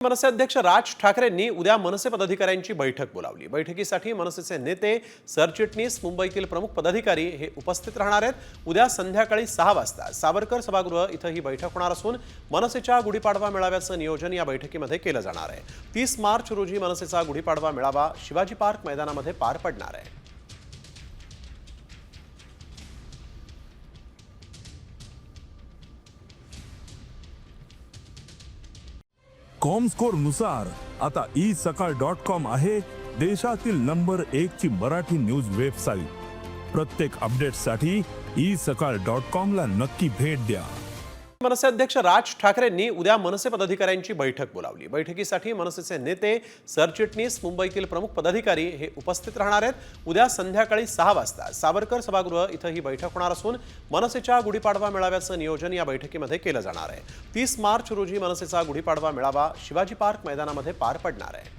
मनसे अध्यक्ष राज ठाकरेंनी उद्या मनसे पदाधिकाऱ्यांची बैठक बोलावली। बैठकीसाठी मनसेचे नेते, सरचिटणीस, मुंबईतील प्रमुख पदाधिकारी हे उपस्थित राहणार आहेत। उद्या संध्याकाळी 6 वाजता सावरकर सभागृह इथं ही बैठक होणार असून मनसेच्या गुढीपाडवा मेळाव्याचं नियोजन या बैठकीमध्ये केलं जाणार आहे। 30 मार्च रोजी मनसेचा गुढीपाडवा मेळावा शिवाजी पार्क मैदानामध्ये पार पडणार आहे। कॉमस्कोर नुसार आता isakal.com आहे देशातील नंबर 1 ची मराठी न्यूज वेबसाईट। प्रत्येक अपडेटसाठी isakal.com ला नक्की भेट द्या। मनसे अध्यक्ष राज ठाकरेंनी उद्या मनसे पदाधिकाऱ्यांची बैठक बोलावली। बैठकीसाठी मनसेचे नेते, सरचिटणीस, मुंबईतील प्रमुख पदाधिकारी हे उपस्थित राहणार आहेत। उद्या संध्याकाळी 6 वाजता सावरकर सभागृह इथं ही बैठक होणार असून मनसेच्या गुढीपाडवा मेळाव्याचं नियोजन या बैठकीमध्ये केलं जाणार आहे। 30 मार्च रोजी मनसेचा गुढीपाडवा मेळावा शिवाजी पार्क मैदानामध्ये पार पडणार आहे।